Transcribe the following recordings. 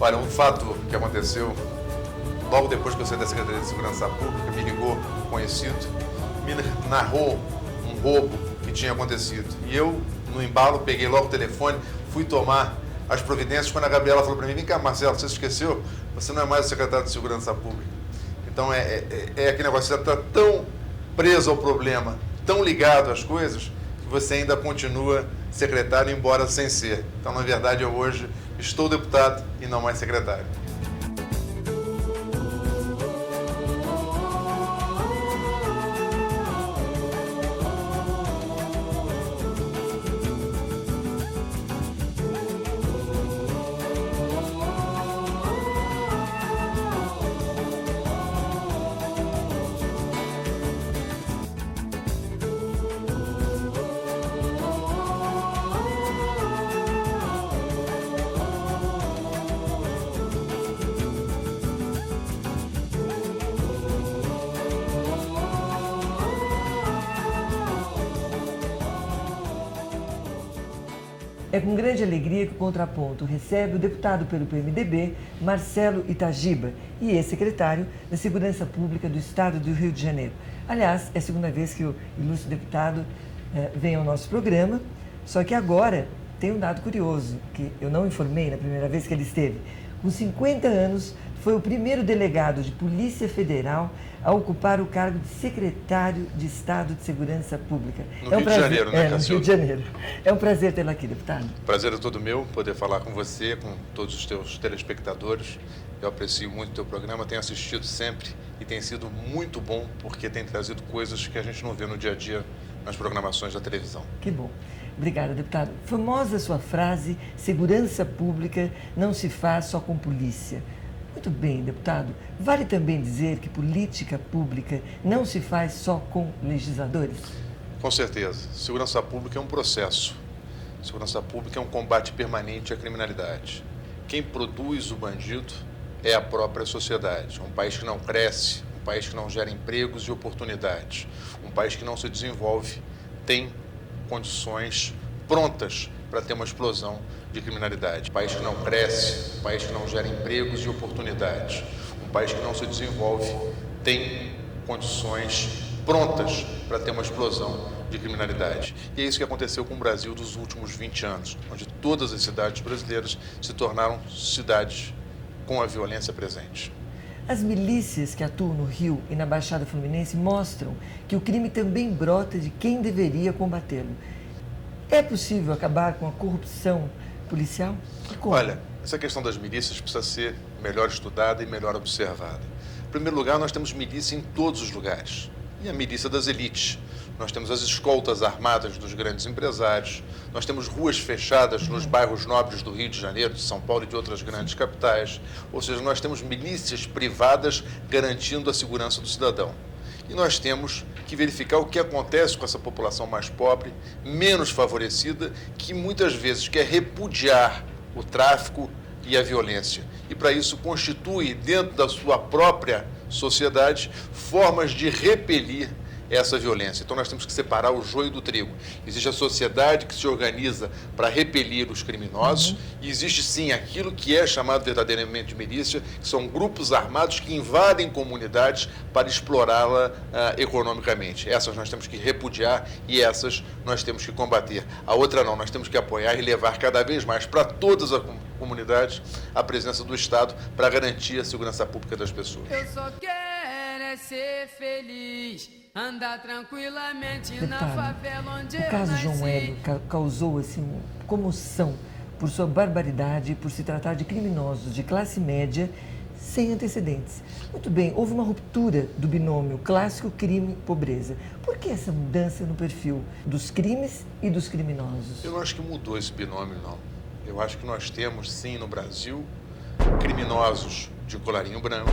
Olha, um fato que aconteceu logo depois que eu saí da Secretaria de Segurança Pública, me ligou um conhecido, me narrou um roubo que tinha acontecido. E eu, no embalo, peguei logo o telefone, fui tomar as providências, quando a Gabriela falou para mim: vem cá, Marcelo, você se esqueceu? Você não é mais o secretário de Segurança Pública. Então é aquele negócio, você está tão preso ao problema, tão ligado às coisas, que você ainda continua secretário, embora sem ser. Então, na verdade, eu hoje estou deputado e não mais secretário. É com grande alegria que o Contraponto recebe o deputado pelo PMDB, Marcelo Itagiba, e ex-secretário da Segurança Pública do Estado do Rio de Janeiro. Aliás, é a segunda vez que o ilustre deputado vem ao nosso programa, só que agora tem um dado curioso, que eu não informei na primeira vez que ele esteve. Com 50 anos, foi o primeiro delegado de Polícia Federal a ocupar o cargo de secretário de Estado de Segurança Pública. No Rio de Janeiro, né, no Rio de Janeiro. É um prazer tê-lo aqui, deputado. Prazer é todo meu, poder falar com você, com todos os teus telespectadores. Eu aprecio muito o teu programa, tenho assistido sempre e tem sido muito bom, porque tem trazido coisas que a gente não vê no dia a dia nas programações da televisão. Que bom. Obrigada, deputado. Famosa sua frase: segurança pública não se faz só com polícia. Muito bem, deputado. Vale também dizer que política pública não se faz só com legisladores? Com certeza. Segurança pública é um processo. Segurança pública é um combate permanente à criminalidade. Quem produz o bandido é a própria sociedade. Um país que não cresce, um país que não gera empregos e oportunidades, um país que não se desenvolve, tem condições prontas para ter uma explosão de criminalidade. Um país que não cresce, um país que não gera empregos e oportunidades, um país que não se desenvolve, tem condições prontas para ter uma explosão de criminalidade. E é isso que aconteceu com o Brasil dos últimos 20 anos, onde todas as cidades brasileiras se tornaram cidades com a violência presente. As milícias que atuam no Rio e na Baixada Fluminense mostram que o crime também brota de quem deveria combatê-lo. É possível acabar com a corrupção policial? Olha, essa questão das milícias precisa ser melhor estudada e melhor observada. Em primeiro lugar, nós temos milícia em todos os lugares. E a milícia das elites. Nós temos as escoltas armadas dos grandes empresários, nós temos ruas fechadas nos bairros nobres do Rio de Janeiro, de São Paulo e de outras grandes capitais. Ou seja, nós temos milícias privadas garantindo a segurança do cidadão. E nós temos que verificar o que acontece com essa população mais pobre, menos favorecida, que muitas vezes quer repudiar o tráfico e a violência. E para isso constitui, dentro da sua própria sociedade, formas de repelir essa violência. Então nós temos que separar o joio do trigo. Existe a sociedade que se organiza para repelir os criminosos e existe sim aquilo que é chamado verdadeiramente de milícia, que são grupos armados que invadem comunidades para explorá-la economicamente. Essas nós temos que repudiar e essas nós temos que combater. A outra não, nós temos que apoiar e levar cada vez mais para todas as comunidades a presença do Estado para garantir a segurança pública das pessoas. Eu só quero é ser feliz, andar tranquilamente na Deputado, favela onde o caso João Hélio causou assim, comoção por sua barbaridade e por se tratar de criminosos de classe média sem antecedentes. Muito bem, houve uma ruptura do binômio clássico crime-pobreza. Por que essa mudança no perfil dos crimes e dos criminosos? Eu não acho que mudou esse binômio, não. Eu acho que nós temos, sim, no Brasil, criminosos de colarinho branco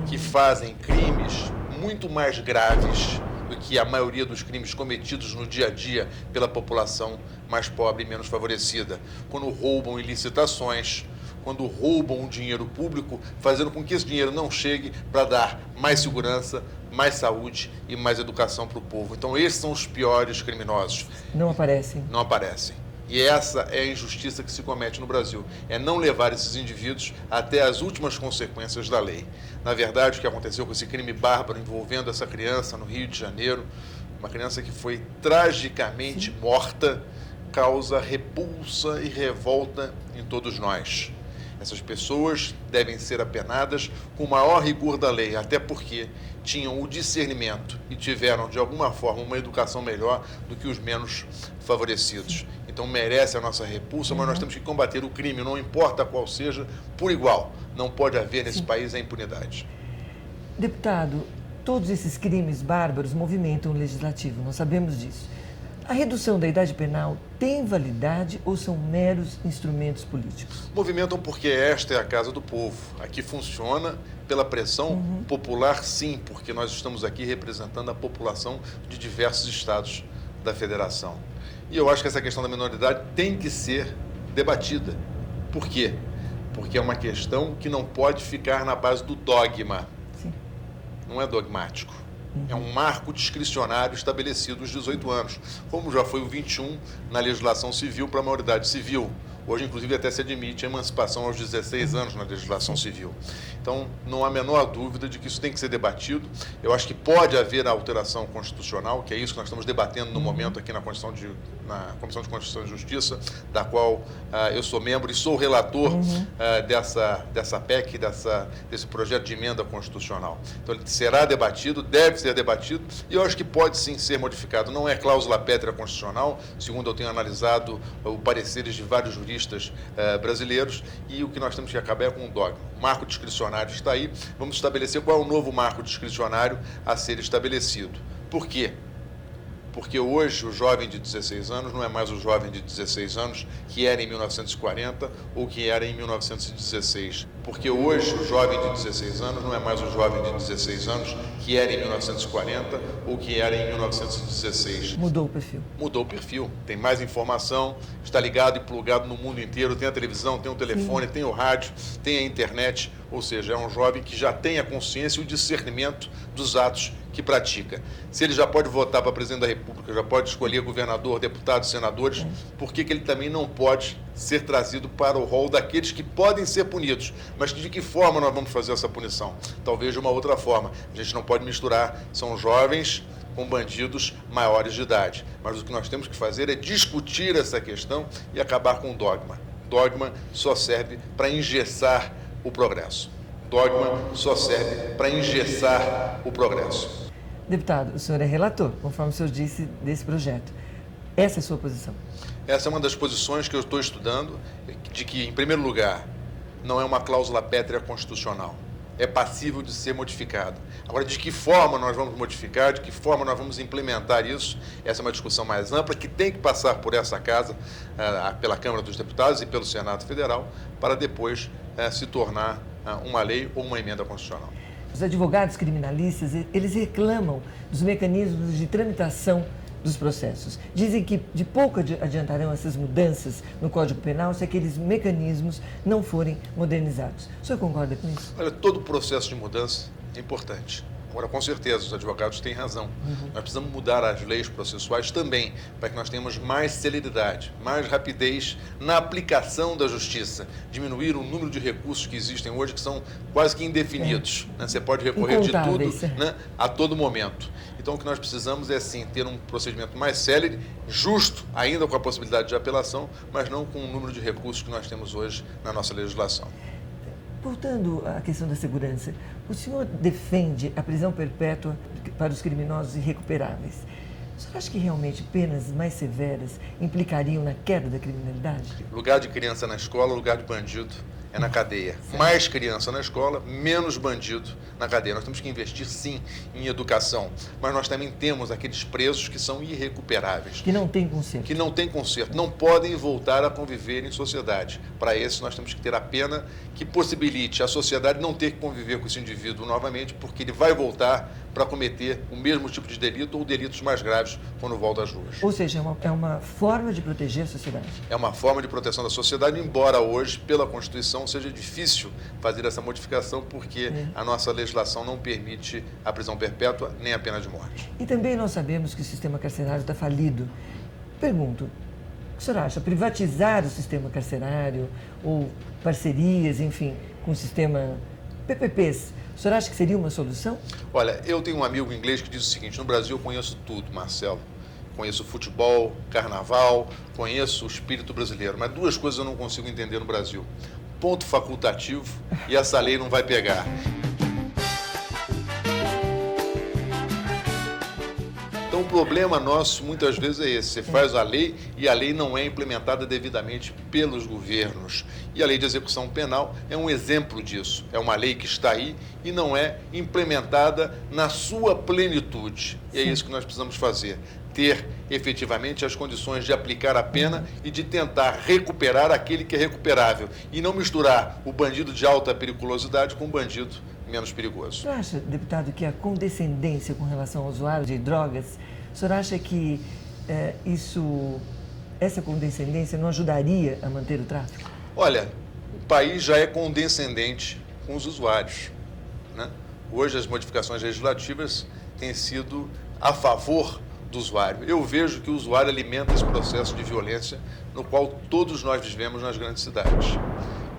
que fazem crimes muito mais graves do que a maioria dos crimes cometidos no dia a dia pela população mais pobre e menos favorecida. Quando roubam em licitações, quando roubam o dinheiro público, fazendo com que esse dinheiro não chegue para dar mais segurança, mais saúde e mais educação para o povo. Então esses são os piores criminosos. Não aparecem? Não aparecem. E essa é a injustiça que se comete no Brasil, é não levar esses indivíduos até as últimas consequências da lei. Na verdade, o que aconteceu com esse crime bárbaro envolvendo essa criança no Rio de Janeiro, uma criança que foi tragicamente morta, causa repulsa e revolta em todos nós. Essas pessoas devem ser apenadas com o maior rigor da lei, até porque tinham o discernimento e tiveram, de alguma forma, uma educação melhor do que os menos favorecidos. Então merece a nossa repulsa, mas nós temos que combater o crime, não importa qual seja, por igual. Não pode haver nesse país a impunidade. Deputado, todos esses crimes bárbaros movimentam o legislativo, nós sabemos disso. A redução da idade penal tem validade ou são meros instrumentos políticos? Movimentam porque esta é a casa do povo. Aqui funciona pela pressão popular, sim, porque nós estamos aqui representando a população de diversos estados da federação. E eu acho que essa questão da minoridade tem que ser debatida. Por quê? Porque é uma questão que não pode ficar na base do dogma. Sim. Não é dogmático. É um marco discricionário estabelecido aos 18 anos, como já foi o 21 na legislação civil para a maioridade civil. Hoje, inclusive, até se admite a emancipação aos 16 anos na legislação civil. Então, não há a menor dúvida de que isso tem que ser debatido. Eu acho que pode haver a alteração constitucional, que é isso que nós estamos debatendo no momento aqui na Comissão de Constituição e Justiça, da qual eu sou membro e sou relator dessa PEC, desse projeto de emenda constitucional. Então, ele será debatido, deve ser debatido, e eu acho que pode sim ser modificado. Não é cláusula pétrea constitucional, segundo eu tenho analisado o pareceres de vários juristas brasileiros, e o que nós temos que acabar é com um dogma. O marco discricionário está aí, vamos estabelecer qual é o novo marco discricionário a ser estabelecido. Por quê? Porque hoje o jovem de 16 anos não é mais o jovem de 16 anos que era em 1940 ou que era em 1916. Porque hoje o jovem de 16 anos não é mais o jovem de 16 anos que era em 1940 ou que era em 1916. Mudou o perfil. Mudou o perfil. Tem mais informação, está ligado e plugado no mundo inteiro, tem a televisão, tem o telefone, tem o rádio, tem a internet. Ou seja, é um jovem que já tem a consciência e o discernimento dos atos que pratica. Se ele já pode votar para presidente da República, já pode escolher governador, deputados, senadores, por que ele também não pode ser trazido para o rol daqueles que podem ser punidos? Mas de que forma nós vamos fazer essa punição? Talvez de uma outra forma. A gente não pode misturar, são jovens com bandidos maiores de idade. Mas o que nós temos que fazer é discutir essa questão e acabar com o dogma. Dogma só serve para engessar o progresso. Dogma só serve para engessar o progresso. Deputado, o senhor é relator, conforme o senhor disse, desse projeto. Essa é a sua posição? Essa é uma das posições que eu estou estudando, de que, em primeiro lugar, não é uma cláusula pétrea constitucional. É passível de ser modificada. Agora, de que forma nós vamos modificar, de que forma nós vamos implementar isso, essa é uma discussão mais ampla que tem que passar por essa casa, pela Câmara dos Deputados e pelo Senado Federal, para depois se tornar uma lei ou uma emenda constitucional. Os advogados criminalistas, eles reclamam dos mecanismos de tramitação dos processos. Dizem que de pouco adiantarão essas mudanças no Código Penal se aqueles mecanismos não forem modernizados. O senhor concorda com isso? Olha, todo processo de mudança é importante. Agora, com certeza, os advogados têm razão. Nós precisamos mudar as leis processuais também, para que nós tenhamos mais celeridade, mais rapidez na aplicação da justiça, diminuir o número de recursos que existem hoje, que são quase que indefinidos. Né? Você pode recorrer de tudo, né, a todo momento. Então, o que nós precisamos é, sim, ter um procedimento mais célere, justo, ainda com a possibilidade de apelação, mas não com o número de recursos que nós temos hoje na nossa legislação. Voltando à questão da segurança, o senhor defende a prisão perpétua para os criminosos irrecuperáveis. O senhor acha que realmente penas mais severas implicariam na queda da criminalidade? Lugar de criança na escola, lugar de bandido é na cadeia. Mais criança na escola, menos bandido na cadeia. Nós temos que investir, sim, em educação, mas nós também temos aqueles presos que são irrecuperáveis. Que não têm conserto. Que não têm conserto, não podem voltar a conviver em sociedade. Para isso, nós temos que ter a pena que possibilite a sociedade não ter que conviver com esse indivíduo novamente, porque ele vai voltar para cometer o mesmo tipo de delito ou delitos mais graves quando volta às ruas. Ou seja, é uma forma de proteger a sociedade. É uma forma de proteção da sociedade, embora hoje, pela Constituição, seja difícil fazer essa modificação, porque a nossa legislação não permite a prisão perpétua nem a pena de morte. E também nós sabemos que o sistema carcerário está falido. Pergunto, que o senhor acha? Privatizar o sistema carcerário ou parcerias, enfim, com o sistema PPPs, o senhor acha que seria uma solução? Olha, eu tenho um amigo inglês que diz o seguinte: no Brasil eu conheço tudo, Marcelo. Conheço futebol, carnaval, conheço o espírito brasileiro, mas duas coisas eu não consigo entender no Brasil: ponto facultativo e essa lei não vai pegar. Então o problema nosso muitas vezes é esse: você faz a lei e a lei não é implementada devidamente pelos governos. E a lei de execução penal é um exemplo disso. É uma lei que está aí e não é implementada na sua plenitude. E é isso que nós precisamos fazer: ter efetivamente as condições de aplicar a pena e de tentar recuperar aquele que é recuperável, e não misturar o bandido de alta periculosidade com o bandido menos perigoso. O senhor acha, deputado, que a condescendência com relação ao usuário de drogas, o senhor acha que essa condescendência não ajudaria a manter o tráfico? Olha, o país já é condescendente com os usuários, né? Hoje as modificações legislativas têm sido a favor do usuário. Eu vejo que o usuário alimenta esse processo de violência no qual todos nós vivemos nas grandes cidades.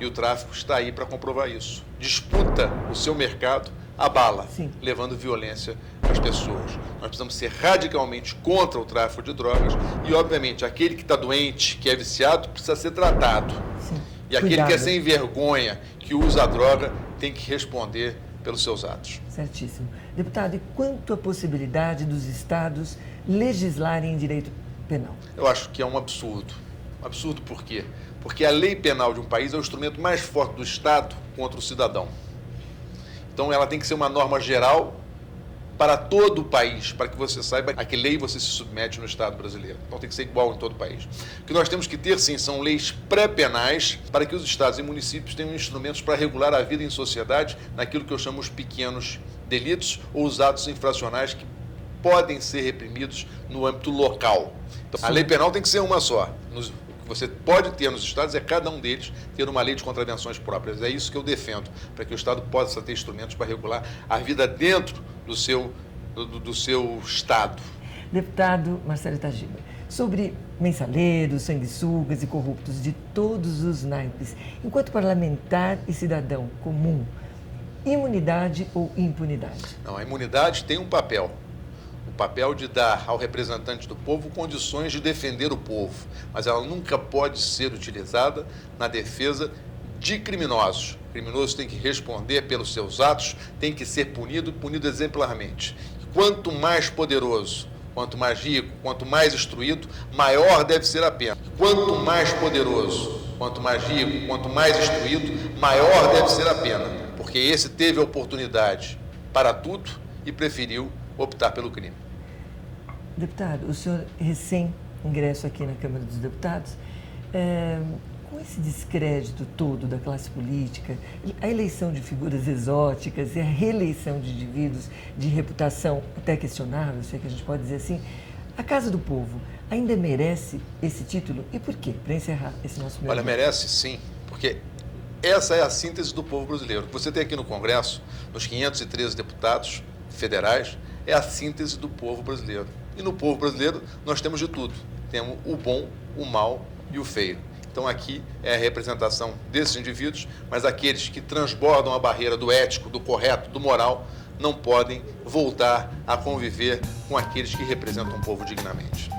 E o tráfico está aí para comprovar isso. Disputa o seu mercado a bala, Sim, levando violência às pessoas. Nós precisamos ser radicalmente contra o tráfico de drogas e, obviamente, aquele que está doente, que é viciado, precisa ser tratado. sim. E aquele Cuidado. que é sem vergonha, que usa a droga, tem que responder pelos seus atos. Certíssimo. Deputado, e quanto à possibilidade dos estados legislarem em direito penal? Eu acho que é um absurdo. Um absurdo por quê? Porque a lei penal de um país é o instrumento mais forte do Estado contra o cidadão. Então ela tem que ser uma norma geral para todo o país, para que você saiba a que lei você se submete no Estado brasileiro. Então tem que ser igual em todo o país. O que nós temos que ter, sim, são leis pré-penais para que os estados e municípios tenham instrumentos para regular a vida em sociedade naquilo que eu chamo os pequenos delitos ou os atos infracionais que podem ser reprimidos no âmbito local. Então, a lei penal tem que ser uma só. O que você pode ter nos estados é cada um deles ter uma lei de contravenções próprias. É isso que eu defendo, para que o Estado possa ter instrumentos para regular a vida dentro do seu Estado. Deputado Marcelo Itagiba, sobre mensaleiros, sanguessugas e corruptos de todos os naipes, enquanto parlamentar e cidadão comum, imunidade ou impunidade? Não, a imunidade tem um papel. O papel de dar ao representante do povo condições de defender o povo, mas ela nunca pode ser utilizada na defesa de criminosos. O criminoso tem que responder pelos seus atos, tem que ser punido exemplarmente. Quanto mais poderoso, quanto mais rico, quanto mais instruído, maior deve ser a pena. Quanto mais poderoso, quanto mais rico, quanto mais instruído, maior deve ser a pena, porque esse teve a oportunidade para tudo e preferiu optar pelo crime. Deputado, o senhor recém-ingresso aqui na Câmara dos Deputados, com esse descrédito todo da classe política, a eleição de figuras exóticas e a reeleição de indivíduos de reputação até questionável, se é que a gente pode dizer assim, a Casa do Povo ainda merece esse título? E por quê? Para encerrar esse nosso primeiro... Olha, merece sim, porque essa é a síntese do povo brasileiro. O que você tem aqui no Congresso, nos 513 deputados federais, é a síntese do povo brasileiro. E no povo brasileiro nós temos de tudo. Temos o bom, o mal e o feio. Então aqui é a representação desses indivíduos, mas aqueles que transbordam a barreira do ético, do correto, do moral, não podem voltar a conviver com aqueles que representam o povo dignamente.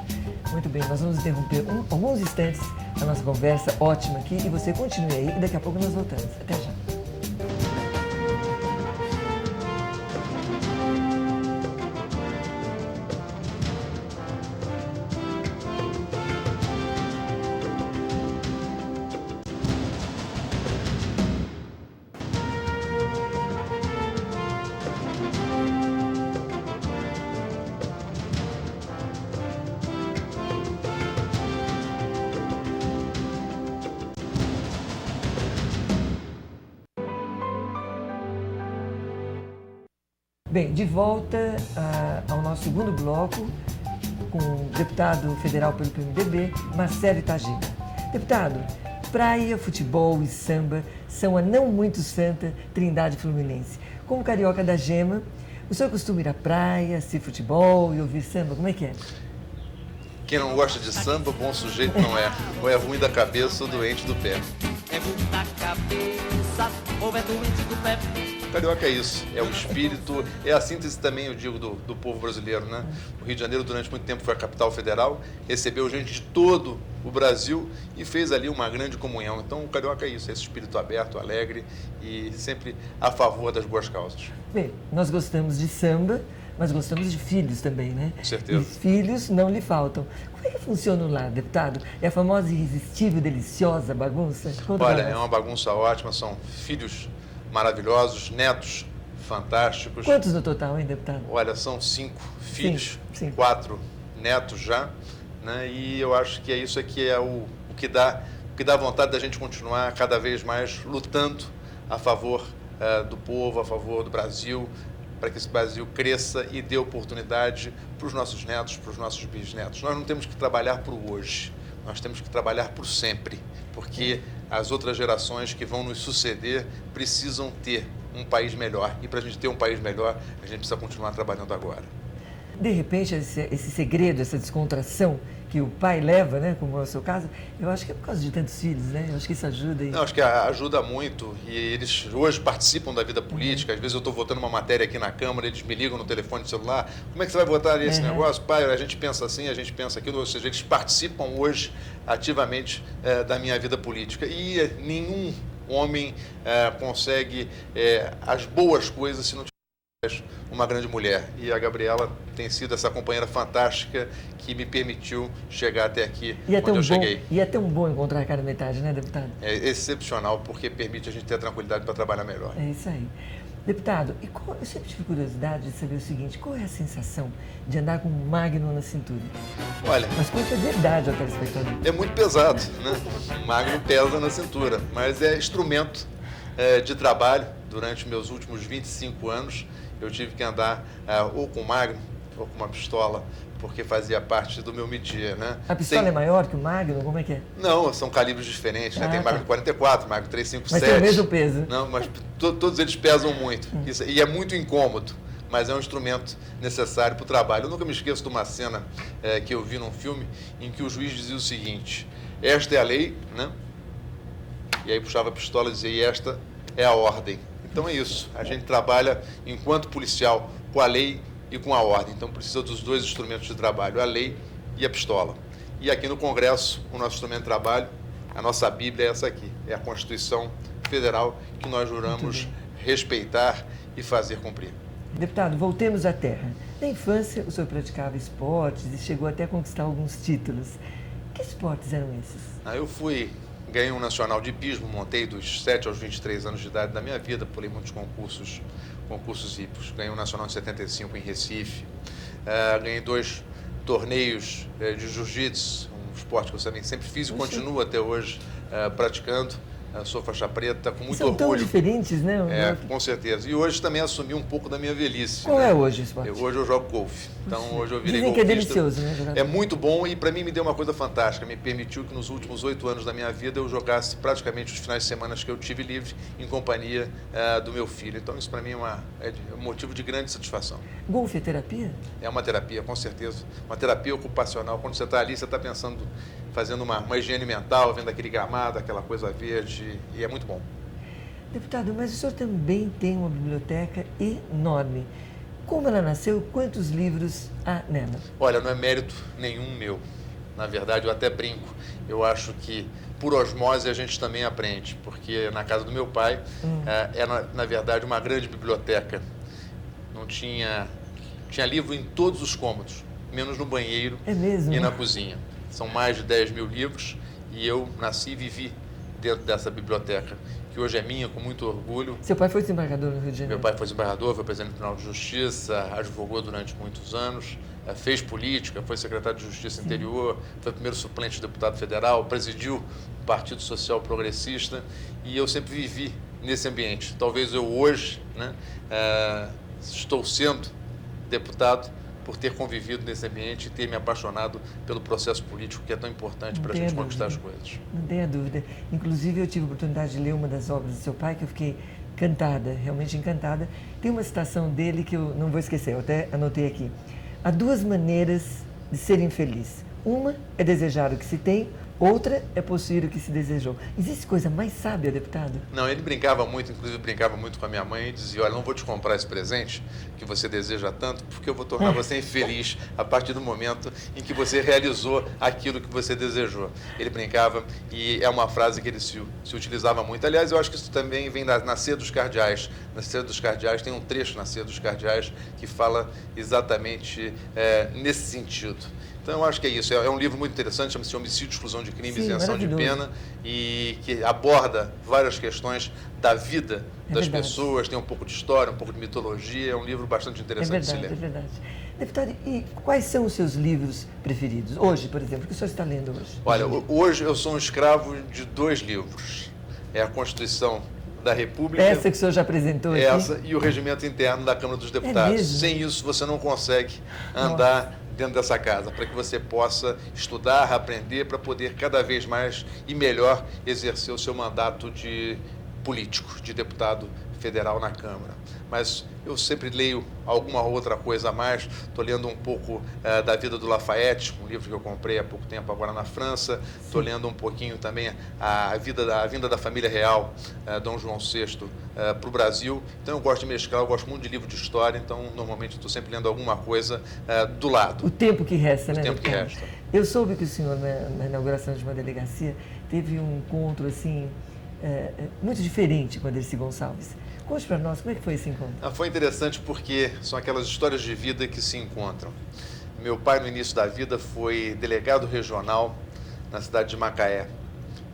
Muito bem, nós vamos interromper alguns instantes a nossa conversa ótima aqui e você continue aí e daqui a pouco nós voltamos. Até já. Bem, de volta ao nosso segundo bloco com o deputado federal pelo PMDB, Marcelo Itagiba. Deputado, praia, futebol e samba são a não muito santa Trindade Fluminense. Como carioca da Gema, o senhor costuma ir à praia, assistir futebol e ouvir samba? Como é que é? Quem não gosta de samba, bom sujeito não é. Ou é ruim da cabeça ou doente do pé. É ruim da cabeça ou é doente do pé. Carioca é isso, é o espírito, é a síntese também, eu digo, do povo brasileiro, né? O Rio de Janeiro, durante muito tempo, foi a capital federal, recebeu gente de todo o Brasil e fez ali uma grande comunhão. Então, o carioca é isso, é esse espírito aberto, alegre e sempre a favor das boas causas. Bem, nós gostamos de samba, mas gostamos de filhos também, né? Com certeza. E filhos não lhe faltam. Como é que funciona lá, deputado? É a famosa irresistível, deliciosa bagunça? Conta Olha, pra nós. é uma bagunça ótima, são filhos maravilhosos, netos fantásticos. Quantos no total, hein, deputado? Olha, são 5 filhos, Sim. 4 netos já, né? E eu acho que é isso aqui é o que dá vontade da gente continuar cada vez mais lutando a favor do povo, a favor do Brasil, para que esse Brasil cresça e dê oportunidade para os nossos netos, para os nossos bisnetos. Nós não temos que trabalhar para o hoje, nós temos que trabalhar por sempre, porque as outras gerações que vão nos suceder precisam ter um país melhor. E para a gente ter um país melhor, a gente precisa continuar trabalhando agora. De repente, esse segredo, essa descontração que o pai leva, né, como é o seu caso, eu acho que é por causa de tantos filhos, né? Eu acho que isso ajuda. Não, acho que ajuda muito e eles hoje participam da vida política. Às vezes eu estou votando uma matéria aqui na Câmara, eles me ligam no telefone celular. Como é que você vai votar esse negócio? Pai, a gente pensa assim, a gente pensa aquilo. Ou seja, eles participam hoje ativamente da minha vida política. E nenhum homem consegue as boas coisas se não uma grande mulher. E a Gabriela tem sido essa companheira fantástica que me permitiu chegar até aqui onde eu cheguei. E é tão bom encontrar cada metade, né, deputado? É excepcional, porque permite a gente ter a tranquilidade para trabalhar melhor. É isso aí. Deputado, eu sempre tive curiosidade de saber o seguinte, qual é a sensação de andar com um Magnum na cintura? Olha, Mas conta a verdade ao telespectador. é muito pesado, né? O Magnum pesa na cintura, mas é instrumento de trabalho. Durante meus últimos 25 anos, eu tive que andar ou com Magnum ou com uma pistola, porque fazia parte do meu métier, né? A pistola é maior que o Magnum? Como é que é? Não, são calibres diferentes, né? Tem tá. Magnum 44, Magnum 357. Mas tem o mesmo peso? Não, mas todos eles pesam muito. E é muito incômodo, mas é um instrumento necessário para o trabalho. Eu nunca me esqueço de uma cena que eu vi num filme em que o juiz dizia o seguinte: esta é a lei, né? E aí puxava a pistola e dizia: e esta é a ordem. Então é isso, a gente trabalha enquanto policial com a lei e com a ordem, então precisa dos dois instrumentos de trabalho, a lei e a pistola. E aqui no Congresso, o nosso instrumento de trabalho, a nossa Bíblia é essa aqui, é a Constituição Federal que nós juramos respeitar e fazer cumprir. Deputado, voltemos à terra. Na infância, o senhor praticava esportes e chegou até a conquistar alguns títulos. Que esportes eram esses? Ganhei um nacional de hipismo, montei dos 7 aos 23 anos de idade da minha vida, pulei muitos concursos hípicos. Ganhei um nacional em 75 em Recife, ganhei 2 torneios de jiu-jitsu, um esporte que eu também sempre fiz e continuo até hoje praticando. Sou faixa preta, com muito orgulho. São tão diferentes, né? Com certeza. E hoje também assumi um pouco da minha velhice. Qual é hoje o esporte? Hoje eu jogo golfe. Então hoje eu virei Dizem golfista. que é delicioso, né? Jogar É muito bom e para mim me deu uma coisa fantástica. Me permitiu que nos últimos 8 anos da minha vida eu jogasse praticamente os finais de semana que eu tive livre em companhia do meu filho. Então isso para mim é um motivo de grande satisfação. Golfe é terapia? É uma terapia, com certeza. Uma terapia ocupacional. Quando você está ali, você está pensando, fazendo uma higiene mental, vendo aquele gramado, aquela coisa verde, e é muito bom. Deputado, mas o senhor também tem uma biblioteca enorme. Como ela nasceu? Quantos livros há nela? Olha, não é mérito nenhum meu. Na verdade, eu até brinco. Eu acho que, por osmose, a gente também aprende. Porque na casa do meu pai, era, na verdade, uma grande biblioteca. Não tinha livro em todos os cômodos, menos no banheiro e na cozinha. São mais de 10 mil livros e eu nasci e vivi dentro dessa biblioteca, que hoje é minha, com muito orgulho. Seu pai foi desembargador no Rio de Janeiro? Meu pai foi desembargador, foi presidente do Tribunal de Justiça, advogou durante muitos anos, fez política, foi secretário de Justiça Interior, foi primeiro suplente de deputado federal, presidiu o Partido Social Progressista e eu sempre vivi nesse ambiente. Talvez eu hoje, né, estou sendo deputado por ter convivido nesse ambiente e ter me apaixonado pelo processo político que é tão importante para a gente conquistar as coisas. Não tenha dúvida. Inclusive, eu tive a oportunidade de ler uma das obras do seu pai, que eu fiquei encantada, realmente encantada. Tem uma citação dele que eu não vou esquecer, eu até anotei aqui. Há 2 maneiras de ser infeliz. Uma é desejar o que se tem, outra é possuir o que se desejou. Existe coisa mais sábia, deputado? Não, ele brincava muito, inclusive brincava muito com a minha mãe e dizia, olha, não vou te comprar esse presente que você deseja tanto, porque eu vou tornar você infeliz a partir do momento em que você realizou aquilo que você desejou. Ele brincava e é uma frase que ele se utilizava muito. Aliás, eu acho que isso também vem na Ceia dos Cardeais. Na Ceia dos Cardeais tem um trecho na Ceia dos Cardeais que fala exatamente nesse sentido. Então, eu acho que é isso. É um livro muito interessante, chama-se Homicídio, Exclusão de Crimes e Isenção de Pena, e que aborda várias questões da vida das pessoas, tem um pouco de história, um pouco de mitologia, é um livro bastante interessante de se ler. É verdade. Deputado, e quais são os seus livros preferidos? Hoje, por exemplo, o que o senhor está lendo hoje? Olha, hoje eu sou um escravo de 2 livros. É a Constituição da República. Essa que o senhor já apresentou aqui? Essa e o Regimento Interno da Câmara dos Deputados. Sem isso, você não consegue andar dentro dessa casa, para que você possa estudar, aprender, para poder cada vez mais e melhor exercer o seu mandato de político, de deputado federal na Câmara. Mas eu sempre leio alguma outra coisa a mais. Estou lendo um pouco da vida do Lafayette, um livro que eu comprei há pouco tempo agora na França. Estou lendo um pouquinho também a vinda da família real, Dom João VI, para o Brasil. Então eu gosto de mesclar, eu gosto muito de livro de história, então normalmente estou sempre lendo alguma coisa do lado. O tempo que resta, né? O tempo que resta. Eu soube que o senhor, na inauguração de uma delegacia, teve um encontro assim muito diferente com a Dercy Gonçalves. Conte para nós, como é que foi esse encontro? Foi interessante porque são aquelas histórias de vida que se encontram. Meu pai, no início da vida, foi delegado regional na cidade de Macaé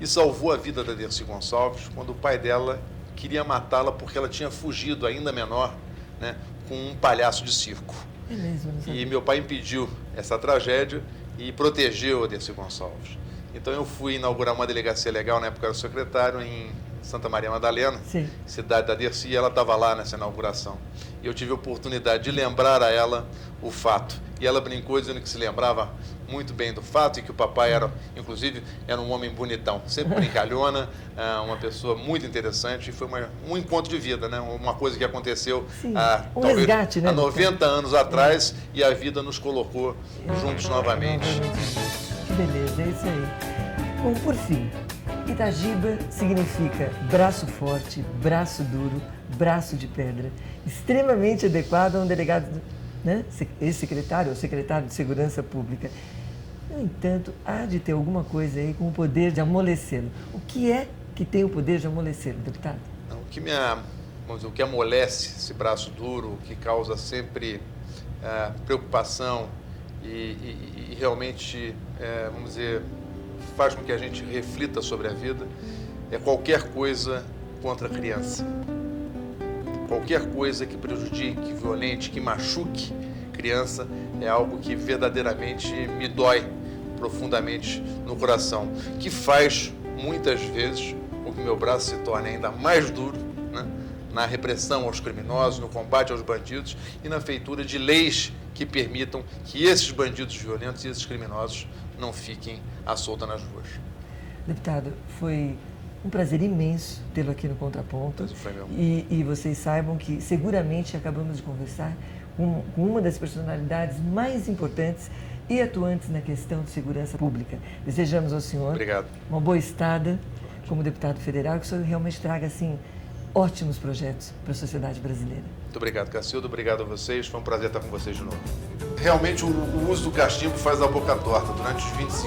e salvou a vida da Dercy Gonçalves quando o pai dela queria matá-la porque ela tinha fugido, ainda menor, né, com um palhaço de circo. É mesmo, não sabia. E meu pai impediu essa tragédia e protegeu a Dercy Gonçalves. Então eu fui inaugurar uma delegacia legal, na época eu era secretário, em Santa Maria Madalena, Sim. cidade da Dercy, e ela estava lá nessa inauguração. E eu tive a oportunidade de lembrar a ela o fato. E ela brincou dizendo que se lembrava muito bem do fato e que o papai era, inclusive, era um homem bonitão, sempre brincalhona, uma pessoa muito interessante. E foi um encontro de vida, né? Uma coisa que aconteceu talvez resgate, né, há 90 anos atrás e a vida nos colocou juntos novamente. Que beleza, é isso aí. Bom, por fim, Itagiba significa braço forte, braço duro, braço de pedra, extremamente adequado a um delegado, né, ex-secretário ou secretário de Segurança Pública. No entanto, há de ter alguma coisa aí com o poder de amolecê-lo. O que é que tem o poder de amolecê-lo, deputado? O que amolece esse braço duro, o que causa sempre preocupação e realmente, vamos dizer, faz com que a gente reflita sobre a vida, é qualquer coisa contra a criança. Qualquer coisa que prejudique, violente, que machuque criança é algo que verdadeiramente me dói profundamente no coração, que faz muitas vezes com que meu braço se torne ainda mais duro, né, na repressão aos criminosos, no combate aos bandidos e na feitura de leis que permitam que esses bandidos violentos e esses criminosos não fiquem à solta nas ruas. Deputado, foi um prazer imenso tê-lo aqui no Contraponto. Foi mesmo. E vocês saibam que seguramente acabamos de conversar com uma das personalidades mais importantes e atuantes na questão de segurança pública. Desejamos ao senhor uma boa estada como deputado federal, que o senhor realmente traga assim ótimos projetos para a sociedade brasileira. Muito obrigado, Cacildo. Obrigado a vocês. Foi um prazer estar com vocês de novo. Realmente, o uso do cachimbo faz a boca torta. Durante os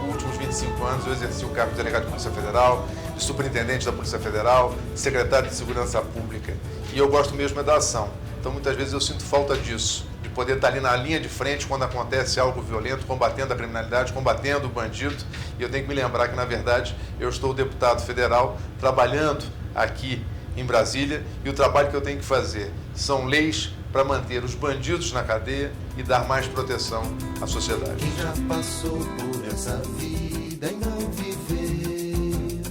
últimos 25 anos, eu exerci o cargo de delegado de Polícia Federal, de superintendente da Polícia Federal, de secretário de Segurança Pública. E eu gosto mesmo da ação. Então, muitas vezes, eu sinto falta disso, de poder estar ali na linha de frente quando acontece algo violento, combatendo a criminalidade, combatendo o bandido. E eu tenho que me lembrar que, na verdade, eu estou deputado federal, trabalhando aqui em Brasília, e o trabalho que eu tenho que fazer são leis para manter os bandidos na cadeia e dar mais proteção à sociedade. Quem já passou por essa vida e não viveu,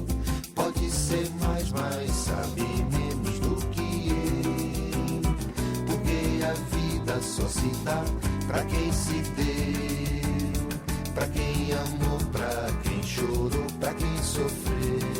pode ser mais, mas sabe menos do que eu, porque a vida só se dá para quem se deu, para quem amou, para quem chorou, para quem sofreu.